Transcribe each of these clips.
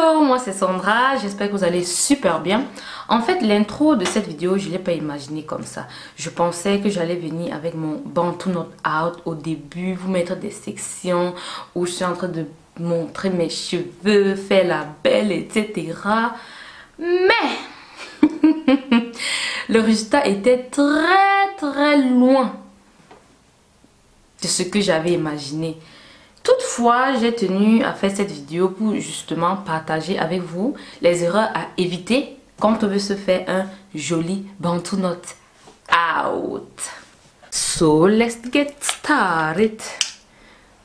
Hello, moi c'est Sandra, j'espère que vous allez super bien. En fait, l'intro de cette vidéo, je ne l'ai pas imaginé comme ça. Je pensais que j'allais venir avec mon Bantu Knot Out au début, vous mettre des sections où je suis en train de montrer mes cheveux, faire la belle, etc. Mais le résultat était très loin de ce que j'avais imaginé. Toutefois, j'ai tenu à faire cette vidéo pour justement partager avec vous les erreurs à éviter quand on veut se faire un joli Bantu Knot Out. So, let's get started.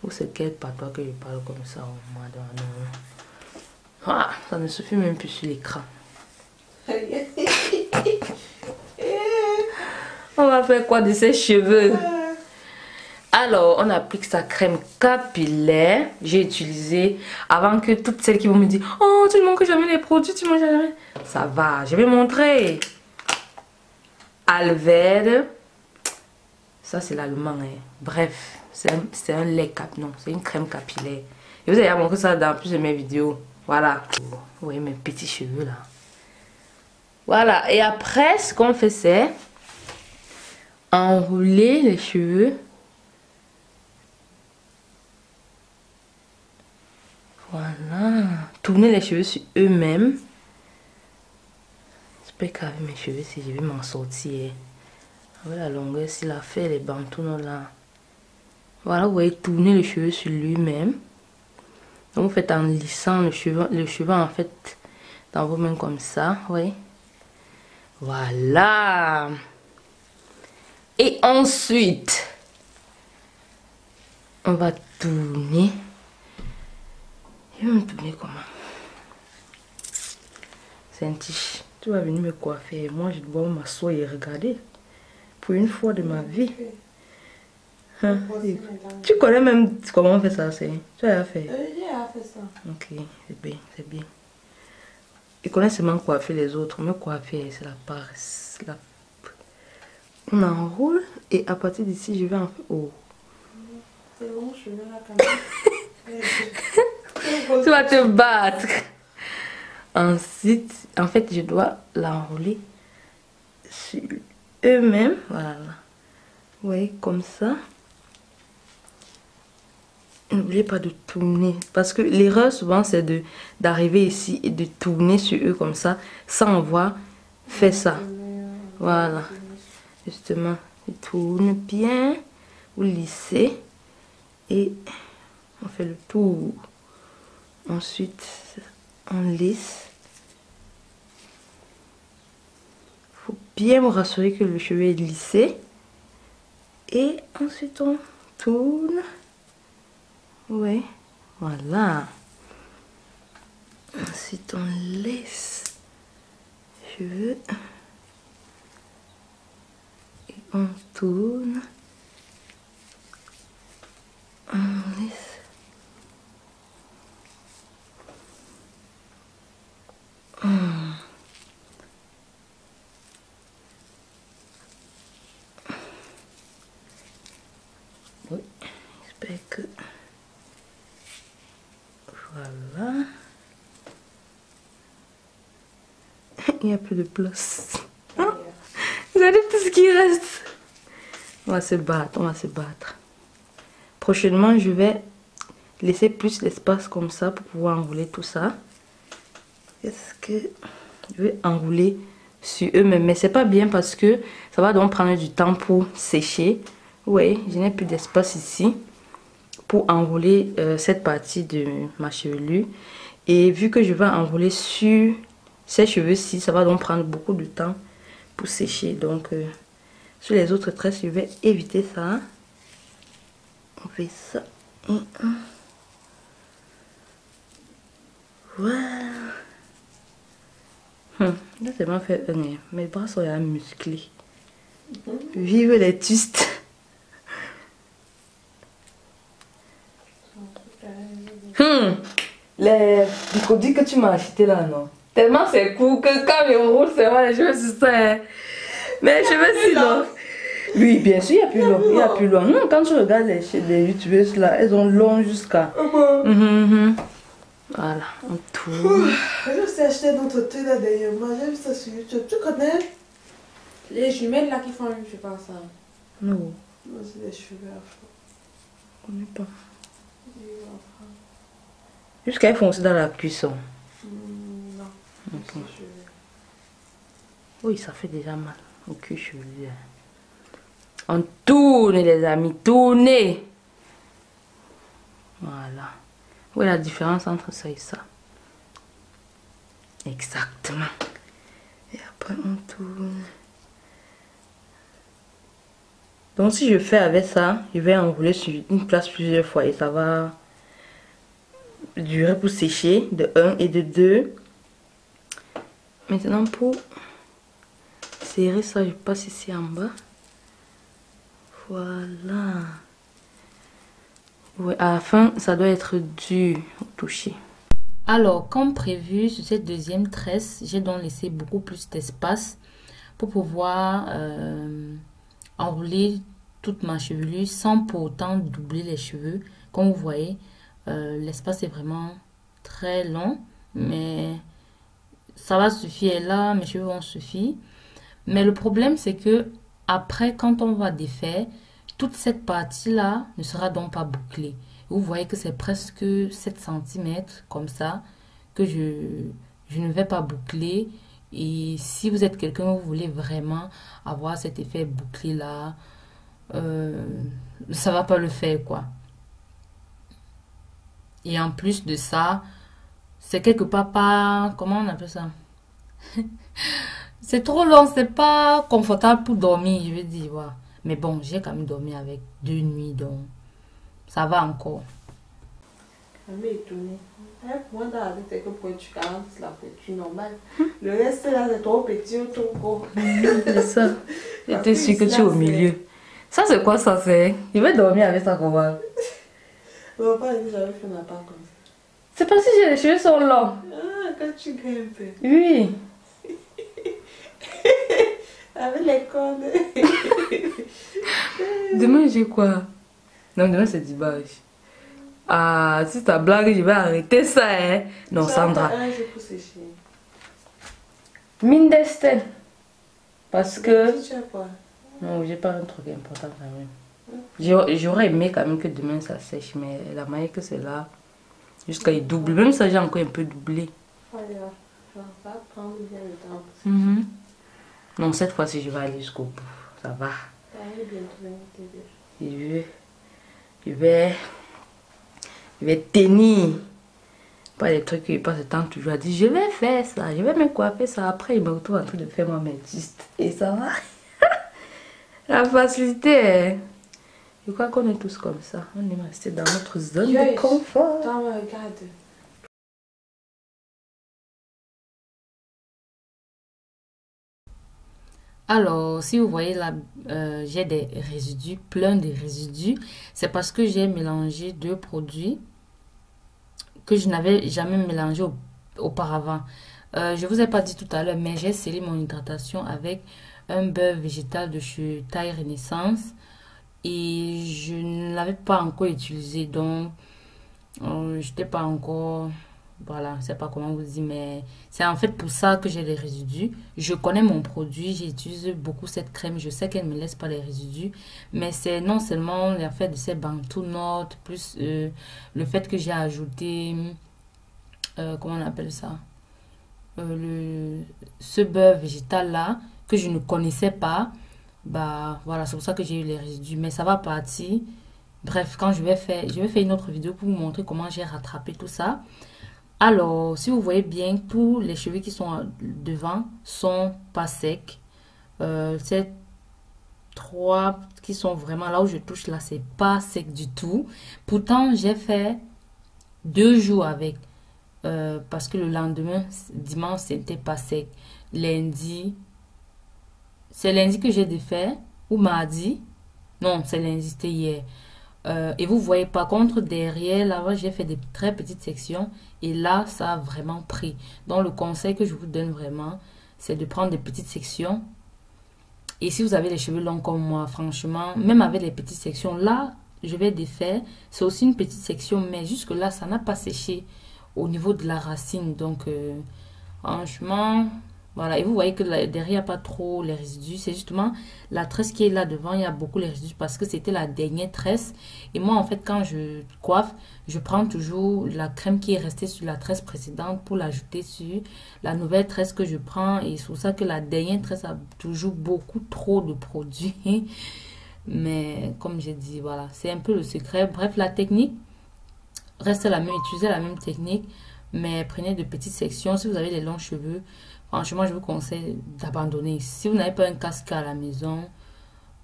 Ou c'est quel patois que je parle comme ça au madame. Ah, ça ne suffit même plus sur l'écran. On va faire quoi de ces cheveux? Alors, on applique sa crème capillaire. J'ai utilisé avant que toutes celles qui vont me dire « Oh, tu ne manques jamais les produits, tu manges jamais. » Ça va, je vais montrer. Alverde. Ça, c'est l'allemand. Hein. Bref, c'est un lait cap. Non, c'est une crème capillaire. Et vous allez montrer ça dans plus de mes vidéos. Voilà. Vous voyez mes petits cheveux là. Voilà. Et après, ce qu'on fait, c'est enrouler les cheveux. Voilà, tourner les cheveux sur eux-mêmes. J'espère qu'avec mes cheveux, si je vais m'en sortir. Avec la longueur, s'il a fait les Bantu Knot là. Voilà, vous voyez, tourner le cheveu sur lui-même. Donc vous faites en lissant le cheveu en fait dans vos mains comme ça, oui. Voilà. Et ensuite, on va tourner. Je vais me tourner comment? C'est un tige. Tu vas venir me coiffer. Moi, je dois m'asseoir et regarder. Pour une fois de ma vie. Hein? Tu connais même comment on fait ça, c'est? Tu as fait? J'ai fait ça. Ok, c'est bien, c'est bien. Je connais seulement coiffer les autres. Me coiffer, c'est la paresse. On enroule et à partir d'ici, je vais en faire. Oh. C'est bon, je vais là quand même. Tu vas te battre. Ensuite, en fait, je dois l'enrouler sur eux-mêmes. Voilà. Vous voyez, comme ça. N'oubliez pas de tourner. Parce que l'erreur, souvent, c'est d'arriver ici et de tourner sur eux comme ça, sans avoir fait ça. Voilà. Justement, je tourne bien. Vous lissez. Et on fait le tour. Ensuite, on lisse. Il faut bien vous rassurer que le cheveu est lissé. Et ensuite, on tourne. Oui, voilà. Ensuite, on lisse les cheveux. Et on tourne. On lisse. Oui, j'espère que voilà. Il n'y a plus de place. Hein? Vous avez tout ce qui reste. On va se battre, on va se battre. Prochainement, je vais laisser plus d'espace comme ça pour pouvoir enrouler tout ça. Est-ce que je vais enrouler sur eux-mêmes? Mais c'est pas bien parce que ça va donc prendre du temps pour sécher. Oui, je n'ai plus d'espace ici pour enrouler cette partie de ma chevelure. Et vu que je vais enrouler sur ces cheveux-ci, ça va donc prendre beaucoup de temps pour sécher. Donc, sur les autres tresses, je vais éviter ça. On fait ça. Voilà. Là, c'est bien fait. Mes bras sont musclés. Vive les twists. Les produits que tu m'as acheté là, non? Tellement c'est cool que quand je roule, c'est vrai, les cheveux sur ça. Mais les cheveux sinon. Oui, bien sûr, il y a plus long. Il y a plus long. Non, quand tu regardes les youtubeuses là, elles ont long jusqu'à. Voilà, on tourne. Je sais acheter notre thé là dernièrement. J'ai vu ça sur YouTube. Tu connais les jumelles là qui font, je pense ça. Non, Non, c'est des cheveux afro. on n'est pas. Jusqu'à ils font aussi dans la cuisson. Non. Ok. Oui, ça fait déjà mal au cul chevelu. On tourne les amis, tournez. Voilà. Où est la différence entre ça et ça? Exactement. Et après on tourne. Donc si je fais avec ça, je vais enrouler sur une place plusieurs fois et ça va durer pour sécher de 1 et de 2. Maintenant pour serrer ça, je passe ici en bas. Voilà. Ouais, à la fin, ça doit être dur au toucher. Alors, comme prévu, sur cette deuxième tresse, j'ai donc laissé beaucoup plus d'espace pour pouvoir enrouler toute ma chevelure sans pour autant doubler les cheveux. Comme vous voyez, l'espace est vraiment très long, mais ça va suffire. Là, mes cheveux vont suffire. Mais le problème, c'est que après, quand on va défaire, toute cette partie-là ne sera donc pas bouclée. Vous voyez que c'est presque 7 cm comme ça que je ne vais pas boucler. Et si vous êtes quelqu'un, vous voulez vraiment avoir cet effet bouclé là, ça va pas le faire quoi. Et en plus de ça, c'est quelque part pas, comment on appelle ça? C'est trop long, c'est pas confortable pour dormir, je veux dire, voilà. Mais bon, j'ai quand même dormi avec 2 nuits, donc ça va encore. Je suis étonnée. Moi, dans la tête, c'est que pointu 40, c'est la pointure normale. Le reste là, c'est trop petit ou trop gros. C'est ça. J'étais sûre que tu es au milieu. Ça, c'est quoi ça, c'est? Je vais dormir avec ça comment? On va pas dire que j'avais fait ma part comme ça. C'est parce que les cheveux sont longs. Ah, quand tu grimpes. Oui. Avec les cordes. Demain, j'ai quoi? Non, demain, c'est dimanche. Ah, si ta blague, je vais arrêter ça, hein. Non, Sandra. Je peux sécher. Mine d'Estelle. Parce que... Tu as quoi? Non, j'ai pas un truc important quand même. J'aurais aimé quand même que demain ça sèche, mais la manière que c'est là, jusqu'à il double. Même ça, j'ai encore un peu doublé. Ça va prendre bien le temps. Non, cette fois-ci, je vais aller jusqu'au bout. Ça va. Je vais tenir. Pas des trucs qui passent le temps toujours à dire, je vais faire ça, je vais me coiffer ça. Après, il me retrouve en train de faire moi mes tistes. Et ça va. La facilité, hein. Je crois qu'on est tous comme ça. On aime rester dans notre zone de confort. Attends, regarde. Alors, si vous voyez là, j'ai des résidus, plein de résidus. C'est parce que j'ai mélangé 2 produits que je n'avais jamais mélangé auparavant. Je vous ai pas dit tout à l'heure, mais j'ai scellé mon hydratation avec un beurre végétal de chez Taille Renaissance. Et je ne l'avais pas encore utilisé, donc je n'étais pas encore... Voilà, je ne sais pas comment vous dire, mais c'est en fait pour ça que j'ai les résidus. Je connais mon produit, j'utilise beaucoup cette crème, je sais qu'elle ne me laisse pas les résidus. Mais c'est non seulement l'effet de ces Bantu Notes, plus le fait que j'ai ajouté, comment on appelle ça, ce beurre végétal là, que je ne connaissais pas. Bah voilà, c'est pour ça que j'ai eu les résidus, mais ça va partir. Bref, quand je vais faire une autre vidéo pour vous montrer comment j'ai rattrapé tout ça. Alors, si vous voyez bien, tous les cheveux qui sont devant sont pas secs. Ces 3 qui sont vraiment là où je touche là, c'est pas sec du tout. Pourtant, j'ai fait 2 jours avec. Parce que le lendemain, dimanche, c'était pas sec. Lundi, c'est lundi que j'ai défait. Ou mardi. Non, c'est lundi, c'était hier. Et vous voyez par contre derrière là j'ai fait des très petites sections et là ça a vraiment pris. Donc le conseil que je vous donne vraiment, c'est de prendre des petites sections. Et si vous avez les cheveux longs comme moi, franchement, même avec les petites sections là, je vais défaire. C'est aussi une petite section, mais jusque là ça n'a pas séché. au niveau de la racine. Donc, franchement, voilà. Et vous voyez que là, derrière, il n'y a pas trop les résidus. C'est justement la tresse qui est là devant, il y a beaucoup les résidus parce que c'était la dernière tresse. Et moi, en fait, quand je coiffe, je prends toujours la crème qui est restée sur la tresse précédente pour l'ajouter sur la nouvelle tresse que je prends. Et c'est pour ça que la dernière tresse a toujours beaucoup trop de produits. Mais comme j'ai dit, voilà, c'est un peu le secret. Bref, la technique reste la même, utilisez la même technique, mais prenez de petites sections. Si vous avez des longs cheveux, franchement, je vous conseille d'abandonner. Si vous n'avez pas un casque à la maison,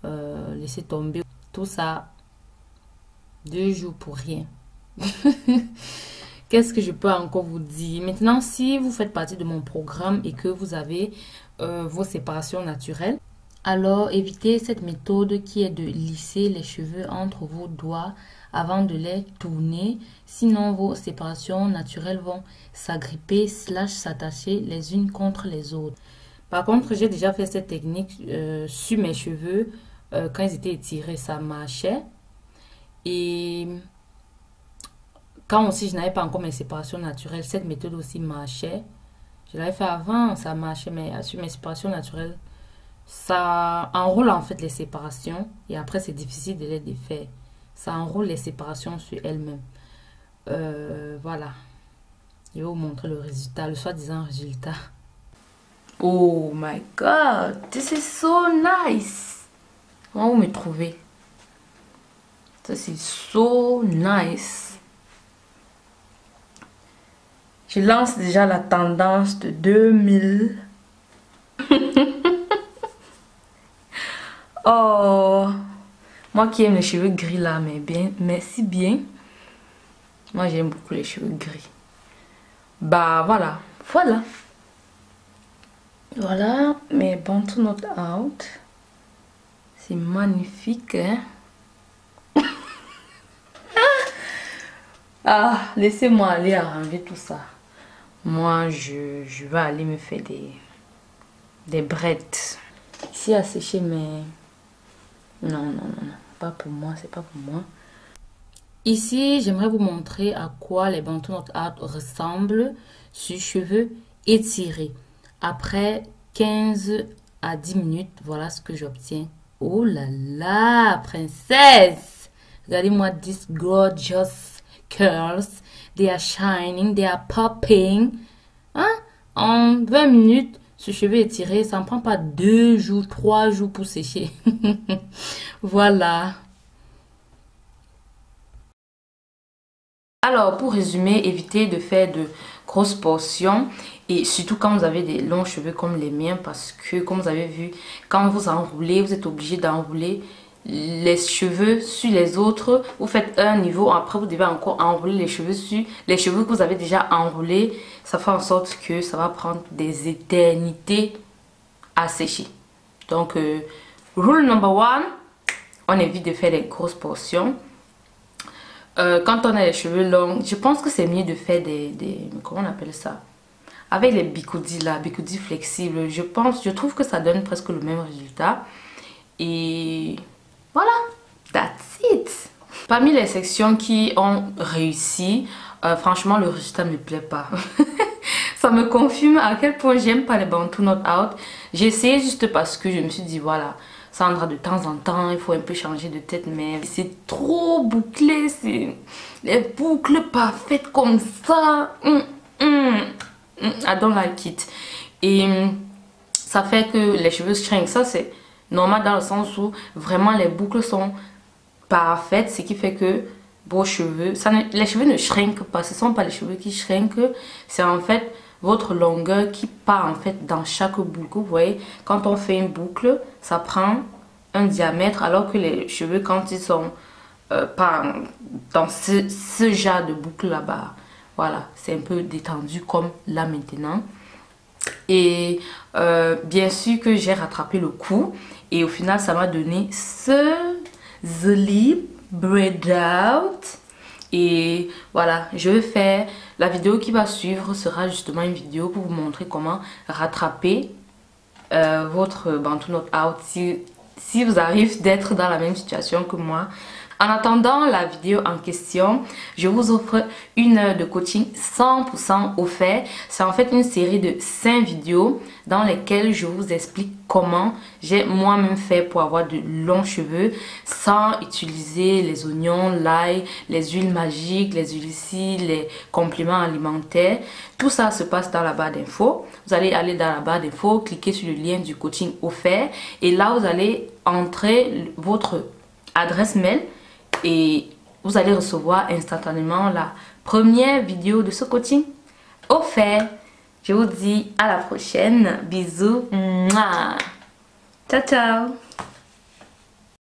laissez tomber. Tout ça, 2 jours pour rien. Qu'est-ce que je peux encore vous dire? Maintenant, si vous faites partie de mon programme et que vous avez vos séparations naturelles, alors évitez cette méthode qui est de lisser les cheveux entre vos doigts avant de les tourner. Sinon, vos séparations naturelles vont s'agripper / s'attacher les unes contre les autres. Par contre, j'ai déjà fait cette technique sur mes cheveux. Quand ils étaient étirés, ça marchait. Et quand aussi je n'avais pas encore mes séparations naturelles, cette méthode aussi marchait. Je l'avais fait avant, ça marchait, mais sur mes séparations naturelles, ça enroule en fait les séparations. Et après, c'est difficile de les défaire. Ça enroule les séparations sur elles-mêmes. Voilà. Je vais vous montrer le résultat, le soi-disant résultat. Oh my god, this is so nice. Comment vous me trouvez? Ça c'est so nice. Je lance déjà la tendance de 2000. Oh, moi qui aime les cheveux gris là, mais si bien. Moi j'aime beaucoup les cheveux gris. Bah voilà, voilà. Voilà, mes Bantu Not Out. C'est magnifique, hein? Ah, laissez-moi aller arranger tout ça. Moi, je vais aller me faire des brettes. Ici à sécher, mais... Non, pas pour moi, c'est pas pour moi. Ici, j'aimerais vous montrer à quoi les Bantu Not Out ressemblent sur cheveux étirés. Après 15 à 10 minutes, voilà ce que j'obtiens. Oh là là, princesse! Regardez-moi this gorgeous curls. They are shining, they are popping. Hein? En 20 minutes, ce cheveu étiré, ça ne prend pas 2 jours, 3 jours pour sécher. Voilà. Alors, pour résumer, évitez de faire de grosses portions. Et surtout quand vous avez des longs cheveux comme les miens. Parce que, comme vous avez vu, quand vous enroulez, vous êtes obligé d'enrouler les cheveux sur les autres. Vous faites un niveau, après vous devez encore enrouler les cheveux sur les cheveux que vous avez déjà enroulés. Ça fait en sorte que ça va prendre des éternités à sécher. Donc, rule number 1, on évite de faire les grosses portions. Quand on a les cheveux longs, je pense que c'est mieux de faire comment on appelle ça? Avec les bigoudis là, bigoudis flexibles. Je trouve que ça donne presque le même résultat. Et voilà, that's it. Parmi les sections qui ont réussi, franchement le résultat ne me plaît pas. Ça me confirme à quel point j'aime pas les Bantu Not Out. J'ai essayé juste parce que je me suis dit voilà, Sandra, de temps en temps, il faut un peu changer de tête, mais c'est trop bouclé, c'est les boucles parfaites comme ça. I don't like it. Et ça fait que les cheveux shrink. Ça, c'est normal dans le sens où vraiment les boucles sont parfaites, ce qui fait que vos cheveux, les cheveux ne shrinkent pas. Ce ne sont pas les cheveux qui shrinkent, c'est en fait votre longueur qui part en fait dans chaque boucle. Vous voyez, quand on fait une boucle, ça prend un diamètre, alors que les cheveux, quand ils sont pas dans ce genre de boucle là-bas, voilà, c'est un peu détendu comme là maintenant. Et bien sûr que j'ai rattrapé le coup, et au final ça m'a donné ce The Braid Out. Et voilà, je vais faire la vidéo qui va suivre, sera justement une vidéo pour vous montrer comment rattraper votre Bantu Not Out si vous arrivez d'être dans la même situation que moi. En attendant la vidéo en question, je vous offre 1 heure de coaching 100% offert. C'est en fait une série de 5 vidéos dans lesquelles je vous explique comment j'ai moi-même fait pour avoir de longs cheveux sans utiliser les oignons, l'ail, les huiles magiques, les huiles, les compléments alimentaires. Tout ça se passe dans la barre d'infos. Vous allez aller dans la barre d'infos, cliquer sur le lien du coaching offert et là vous allez entrer votre adresse mail et vous allez recevoir instantanément la première vidéo de ce coaching offert. Je vous dis à la prochaine. Bisous. Mouah. Ciao, ciao.